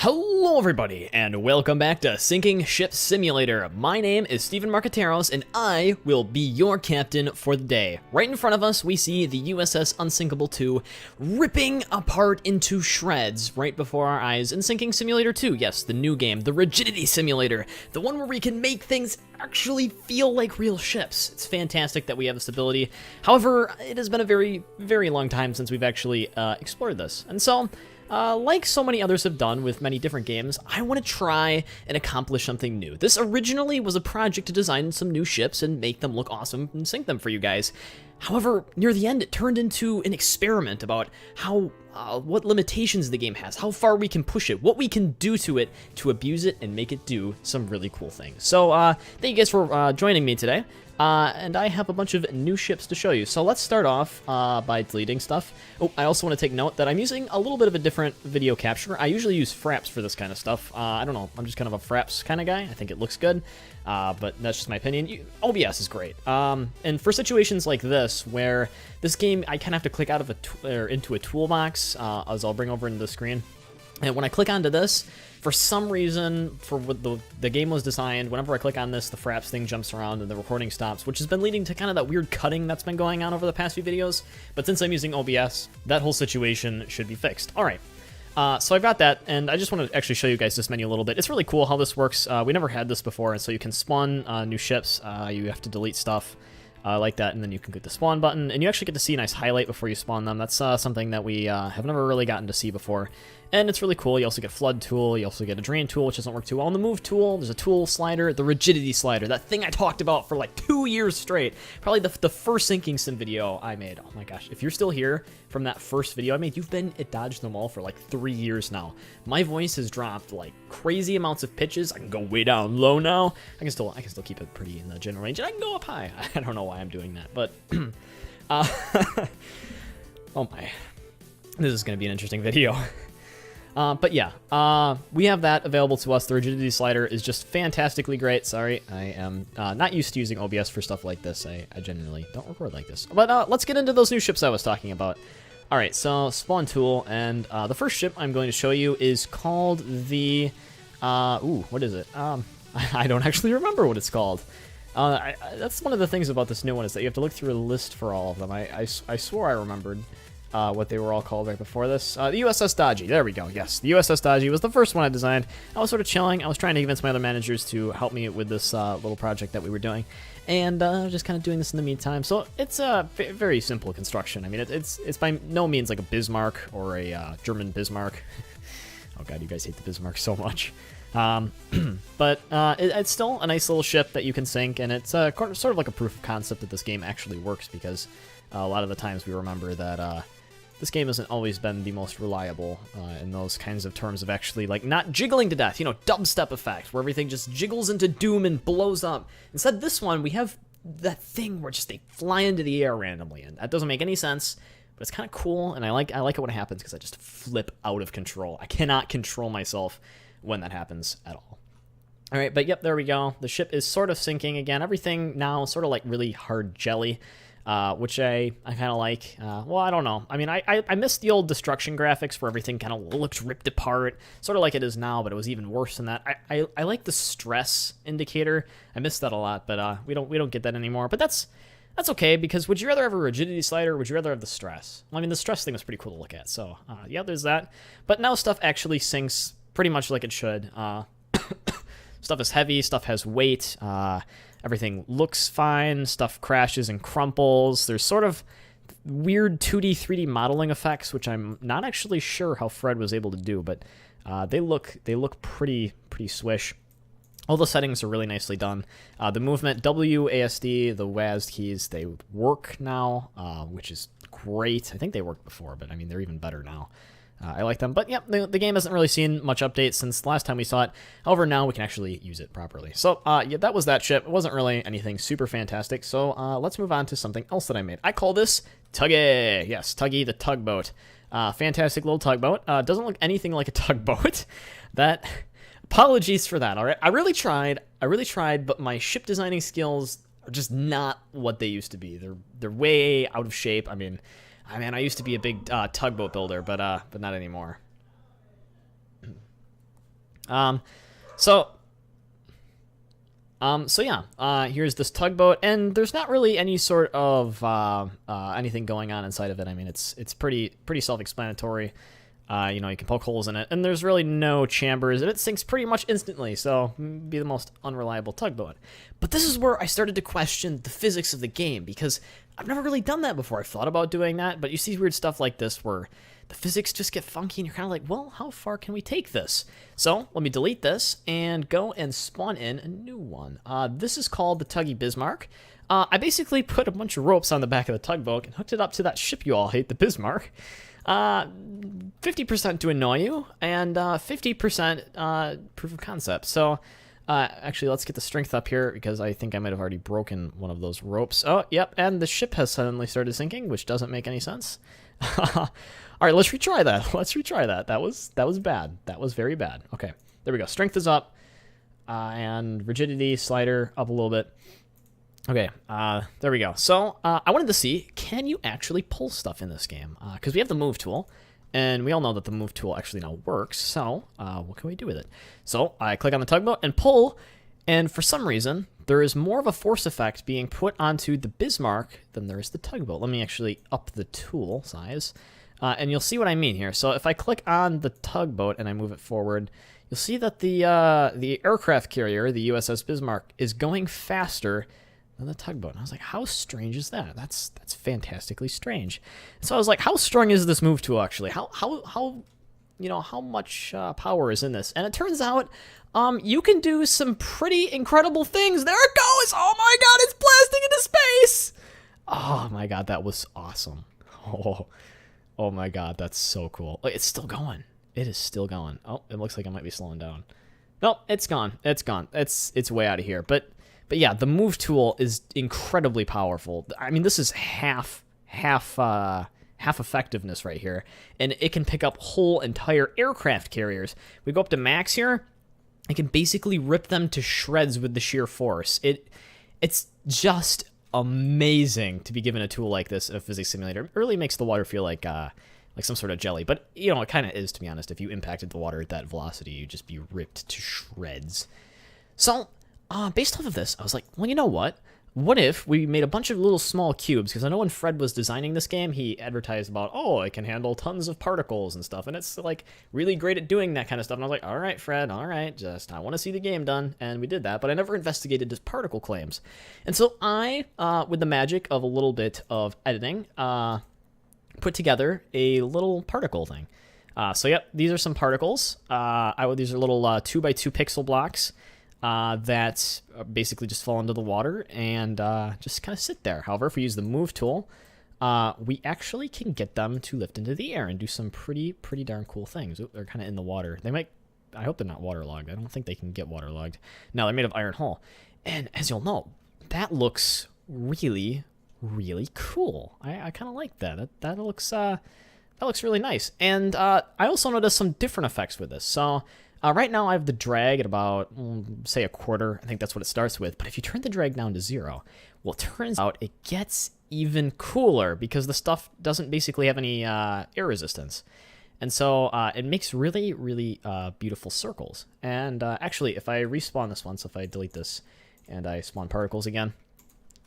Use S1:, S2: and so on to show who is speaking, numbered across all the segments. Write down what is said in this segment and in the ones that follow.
S1: Hello everybody, and welcome back to Sinking Ship Simulator. My name is Steven Marqueteros, and I will be your captain for the day. Right in front of us, we see the USS Unsinkable 2 ripping apart into shreds right before our eyes in Sinking Simulator 2. Yes, the new game, the Rigidity Simulator, the one where we can make things actually feel like real ships. It's fantastic that we have this ability. However, it has been a very, very long time since we've actually explored this. And so, like so many others have done with many different games, I want to try and accomplish something new. This originally was a project to design some new ships and make them look awesome and sink them for you guys. However, near the end, it turned into an experiment about how, what limitations the game has, how far we can push it, what we can do to it to abuse it and make it do some really cool things. So, thank you guys for joining me today. And I have a bunch of new ships to show you. So let's start off by deleting stuff. Oh, I also want to take note that I'm using a little bit of a different video capture. I usually use fraps for this kind of stuff. I don't know, I'm just kind of a fraps kind of guy. I think it looks good, but that's just my opinion. OBS is great. And for situations like this, where this game, I kind of have to click out of into a toolbox, as I'll bring over into the screen. And when I click onto this, for some reason, for what the game was designed, whenever I click on this, the fraps thing jumps around and the recording stops, which has been leading to kind of that weird cutting that's been going on over the past few videos. But since I'm using OBS, that whole situation should be fixed. All right. So I've got that, and I just want to actually show you guys this menu a little bit. It's really cool how this works. We never had this before, and so you can spawn new ships. You have to delete stuff like that, and then you can click the spawn button, and you actually get to see a nice highlight before you spawn them. That's something that we have never really gotten to see before. And it's really cool. You also get flood tool, you also get a drain tool, which doesn't work too well. On the move tool, there's a tool slider, the rigidity slider, that thing I talked about for like 2 years straight. Probably the first sinking sim video I made. Oh my gosh, if you're still here from that first video I made, you've been at Dodge Them All for like 3 years now. My voice has dropped like crazy amounts of pitches. I can go way down low now. I can still keep it pretty in the general range, and I can go up high. I don't know why I'm doing that, but oh my, this is gonna be an interesting video. But yeah, we have that available to us. The rigidity slider is just fantastically great. Sorry, I am not used to using OBS for stuff like this. I generally don't record like this. But let's get into those new ships I was talking about. All right, so spawn tool, and the first ship I'm going to show you is called the, what is it? I don't actually remember what it's called. That's one of the things about this new one, is that you have to look through a list for all of them. I swore I remembered what they were all called right before this. The USS Dodgy. There we go. Yes, the USS Dodgy was the first one I designed. I was sort of chilling. I was trying to convince my other managers to help me with this little project that we were doing, and just kind of doing this in the meantime. So it's a very simple construction. I mean, it's by no means like a Bismarck or a German Bismarck. Oh god, you guys hate the Bismarck so much. But it's still a nice little ship that you can sink, and it's sort of like a proof of concept that this game actually works, because a lot of the times we remember that this game hasn't always been the most reliable in those kinds of terms of actually, like, not jiggling to death, you know, dubstep effect, where everything just jiggles into doom and blows up. Instead, this one, we have that thing where just they fly into the air randomly, and that doesn't make any sense, but it's kind of cool, and I like it when it happens, because I just flip out of control. I cannot control myself when that happens at all. All right, but yep, there we go. The ship is sort of sinking again. Everything now sort of like really hard jelly. Which I kind of like. Well, I don't know. I mean, I miss the old destruction graphics where everything kind of looked ripped apart, sort of like it is now, but it was even worse than that. I like the stress indicator. I miss that a lot, but we don't get that anymore. But that's okay, because would you rather have a rigidity slider, or would you rather have the stress? Well, I mean, the stress thing was pretty cool to look at, so yeah, there's that. But now stuff actually sinks pretty much like it should. Stuff is heavy, stuff has weight, everything looks fine, stuff crashes and crumples. There's sort of weird 2D, 3D modeling effects, which I'm not actually sure how Fred was able to do, but they look pretty swish. All the settings are really nicely done. The movement, WASD, the WASD keys, they work now, which is great. I think they worked before, but I mean, they're even better now. I like them, but yeah, the game hasn't really seen much updates since the last time we saw it. However, now we can actually use it properly. So yeah, that was that ship. It wasn't really anything super fantastic, so let's move on to something else that I made. I call this Tuggy. Yes, Tuggy the Tugboat. Fantastic little tugboat. Doesn't look anything like a tugboat. Apologies for that, all right? I really tried, but my ship designing skills are just not what they used to be. They're way out of shape. I mean, I used to be a big tugboat builder, but not anymore. So yeah, here's this tugboat, and there's not really any sort of anything going on inside of it. I mean, it's pretty self-explanatory. You can poke holes in it, and there's really no chambers, and it sinks pretty much instantly, so be the most unreliable tugboat. But this is where I started to question the physics of the game, because I've never really done that before. I've thought about doing that, but you see weird stuff like this where the physics just get funky, and you're kind of like, well, how far can we take this? So let me delete this and go and spawn in a new one. This is called the Tuggy Bismarck. I basically put a bunch of ropes on the back of the tugboat and hooked it up to that ship you all hate, the Bismarck. 50% to annoy you, and 50% proof of concept. So actually, let's get the strength up here, because I think I might have already broken one of those ropes. Oh, yep, and the ship has suddenly started sinking, which doesn't make any sense. All right, let's retry that. Let's retry that. That was bad. That was very bad. Okay, there we go. Strength is up, and rigidity slider up a little bit. Okay, there we go. So I wanted to see, can you actually pull stuff in this game? Because we have the move tool, and we all know that the move tool actually now works. So what can we do with it? So I click on the tugboat and pull, and for some reason, there is more of a force effect being put onto the Bismarck than there is the tugboat. Let me actually up the tool size, and you'll see what I mean here. So if I click on the tugboat and I move it forward, you'll see that the aircraft carrier, the USS Bismarck, is going faster than the tugboat. And I was like, how strange is that? That's fantastically strange. So I was like, how strong is this move tool actually? How much power is in this? And it turns out you can do some pretty incredible things. There it goes. Oh my god, it's blasting into space. Oh my god, that was awesome. Oh my god, that's so cool. It's still going. It is still going. Oh, it looks like I might be slowing down. Nope, it's gone. It's gone. It's way out of here. But yeah, the move tool is incredibly powerful. I mean, this is half effectiveness right here, and it can pick up whole entire aircraft carriers. We go up to max here, I can basically rip them to shreds with the sheer force. It's just amazing to be given a tool like this in a physics simulator. It really makes the water feel like some sort of jelly, but it kind of is, to be honest. If you impacted the water at that velocity, you'd just be ripped to shreds. So based off of this, I was like, well, you know what? What if we made a bunch of little small cubes? Because I know when Fred was designing this game, he advertised about, oh, it can handle tons of particles and stuff. And it's like really great at doing that kind of stuff. And I was like, all right, Fred, all right, I want to see the game done. And we did that, but I never investigated his particle claims. And so I, with the magic of a little bit of editing, put together a little particle thing. So yep, these are some particles. These are little 2x2 pixel blocks. That basically just fall into the water and just kind of sit there. However, if we use the move tool, we actually can get them to lift into the air and do some pretty darn cool things. Ooh, they're kind of in the water. I hope they're not waterlogged. I don't think they can get waterlogged. No, they're made of iron hull. And as you'll know, that looks really cool. I kind of like that. That looks really nice. And I also noticed some different effects with this. So right now I have the drag at about, say, a quarter. I think that's what it starts with. But if you turn the drag down to 0, well, it turns out it gets even cooler because the stuff doesn't basically have any air resistance. And so it makes really beautiful circles. And actually, if I respawn this one, so if I delete this and I spawn particles again,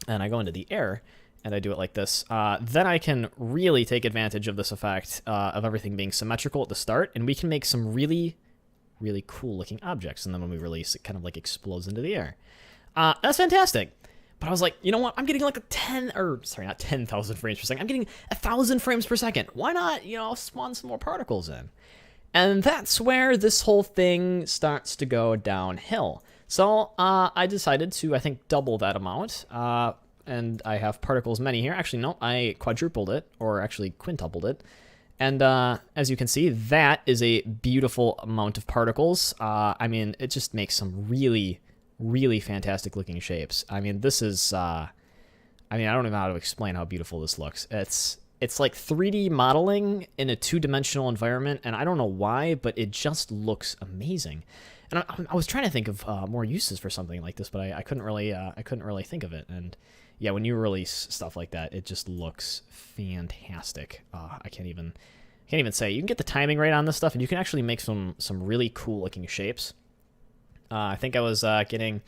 S1: and I go into the air, and I do it like this, then I can really take advantage of this effect of everything being symmetrical at the start, and we can make some really cool looking objects, and then when we release, it kind of like explodes into the air. That's fantastic. But I was like, you know what? I'm getting like not 10,000 frames per second. I'm getting 1,000 frames per second. Why not, spawn some more particles in? And that's where this whole thing starts to go downhill. So I decided to, I think, double that amount. And I have particles many here. Actually, no, I quadrupled it, or actually quintupled it. And as you can see, that is a beautiful amount of particles. I mean, it just makes some really fantastic looking shapes. I mean, this is, I don't even know how to explain how beautiful this looks. It's like 3D modeling in a 2-dimensional environment, and I don't know why, but it just looks amazing. And I was trying to think of more uses for something like this, but I couldn't really think of it. And yeah, when you release stuff like that, it just looks fantastic. I can't even can't even say. You can get the timing right on this stuff, and you can actually make some really cool looking shapes. I think I was sort of getting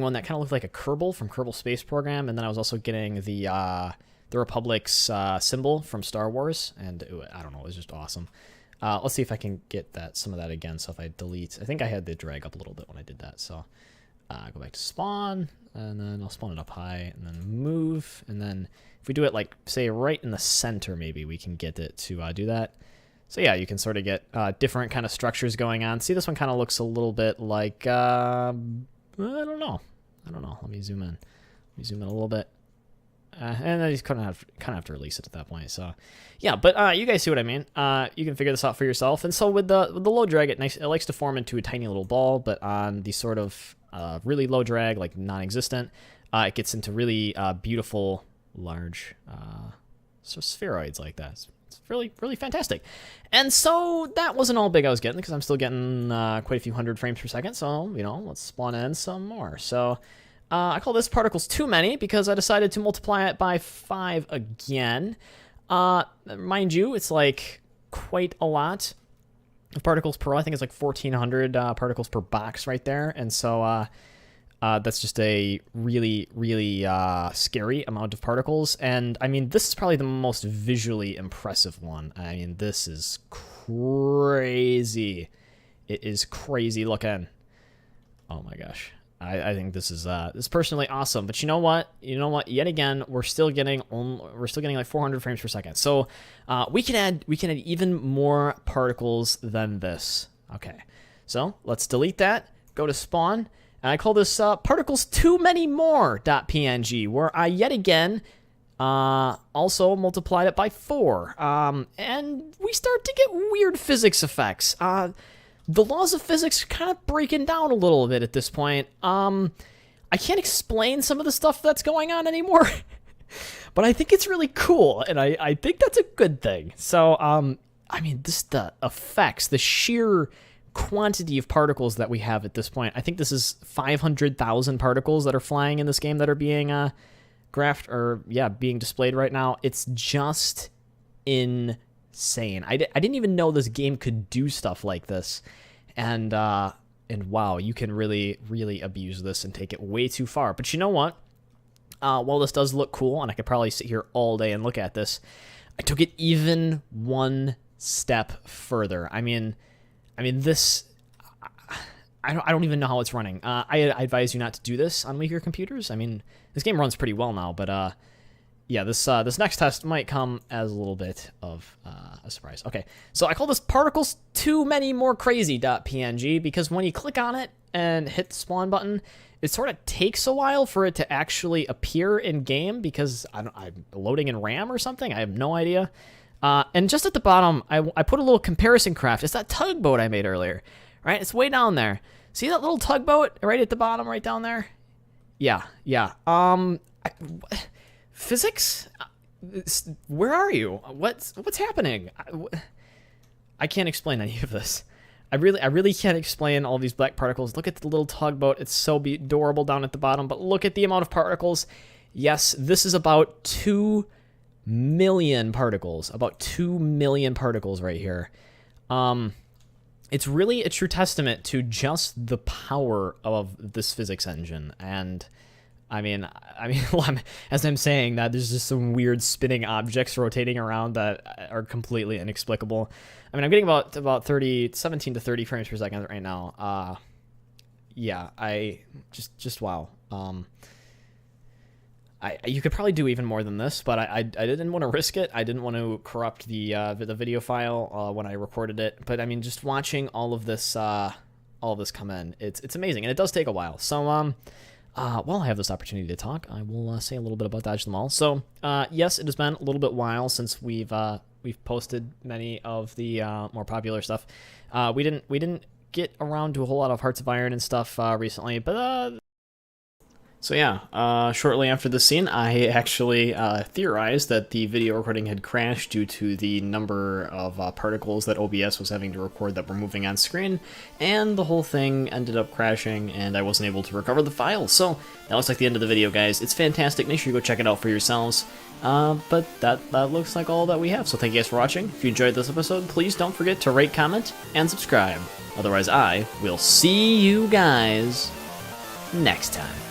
S1: one that kind of looked like a Kerbal from Kerbal Space Program, and then I was also getting the Republic's symbol from Star Wars, and I don't know, it was just awesome. Let's see if I can get some of that again. So if I delete, I think I had to drag up a little bit when I did that. So go back to spawn, and then I'll spawn it up high, and then move, and then if we do it like, say, right in the center, maybe we can get it to do that. So yeah, you can sort of get different kind of structures going on. See, this one kind of looks a little bit like, I don't know. Let me zoom in. Let me zoom in a little bit. And then you kind of have to release it at that point. So, yeah, but you guys see what I mean. You can figure this out for yourself. And so with the low drag, it likes to form into a tiny little ball, but on the sort of really low drag, like non-existent, it gets into really beautiful, large sort of spheroids like that. It's really, really fantastic. And so that wasn't all big I was getting, because I'm still getting quite a few hundred frames per second. So, let's spawn in some more. So I call this particles too many because I decided to multiply it by 5 again. Mind you, it's like quite a lot of particles per row. I think it's like 1,400 particles per box right there. And so that's just a really, really scary amount of particles. And I mean, this is probably the most visually impressive one. I mean, this is crazy. It is crazy looking. Oh my gosh. I think this is personally awesome. But you know what? Yet again, we're still getting like 400 frames per second. So we can add even more particles than this. Okay. So let's delete that. Go to spawn. And I call this particles too many more.png, where I yet again also multiplied it by 4. And we start to get weird physics effects. The laws of physics are kind of breaking down a little bit at this point. I can't explain some of the stuff that's going on anymore, but I think it's really cool, and I think that's a good thing. So, I mean, the effects, the sheer quantity of particles that we have at this point. I think this is 500,000 particles that are flying in this game that are being graphed, or being displayed right now. It's just insane. I didn't even know this game could do stuff like this, and wow, you can really, really abuse this and take it way too far. But you know what? While this does look cool, and I could probably sit here all day and look at this, I took it even one step further. I mean, this. I don't even know how it's running. I advise you not to do this on weaker computers. I mean, this game runs pretty well now, but yeah, this next test might come as a little bit of a surprise. Okay, so I call this particles too many more crazy.png because when you click on it and hit the spawn button, it sort of takes a while for it to actually appear in game because I'm loading in RAM or something. I have no idea. And just at the bottom, I put a little comparison craft. It's that tugboat I made earlier, right? It's way down there. See that little tugboat right at the bottom, right down there? Yeah. Physics? Where are you? What's happening? I can't explain any of this. I really can't explain all these black particles. Look at the little tugboat. It's so adorable down at the bottom, but look at the amount of particles. Yes, this is about 2 million particles. About 2 million particles right here. It's really a true testament to just the power of this physics engine. And I mean, as I'm saying that, there's just some weird spinning objects rotating around that are completely inexplicable. I mean, I'm getting about 17 to 30 frames per second right now. Yeah, I just wow. You could probably do even more than this, but I didn't want to risk it. I didn't want to corrupt the video file when I recorded it. But I mean, just watching all of this come in, it's amazing, and it does take a while. So while I have this opportunity to talk, I will say a little bit about Dodge Them All. So yes, it has been a little bit while since we've posted many of the more popular stuff. We didn't get around to a whole lot of Hearts of Iron and stuff recently, but So yeah, shortly after this scene, I actually theorized that the video recording had crashed due to the number of particles that OBS was having to record that were moving on screen, and the whole thing ended up crashing, and I wasn't able to recover the file. So that looks like the end of the video, guys. It's fantastic. Make sure you go check it out for yourselves. But that looks like all that we have. So thank you guys for watching. If you enjoyed this episode, please don't forget to rate, comment, and subscribe. Otherwise, I will see you guys next time.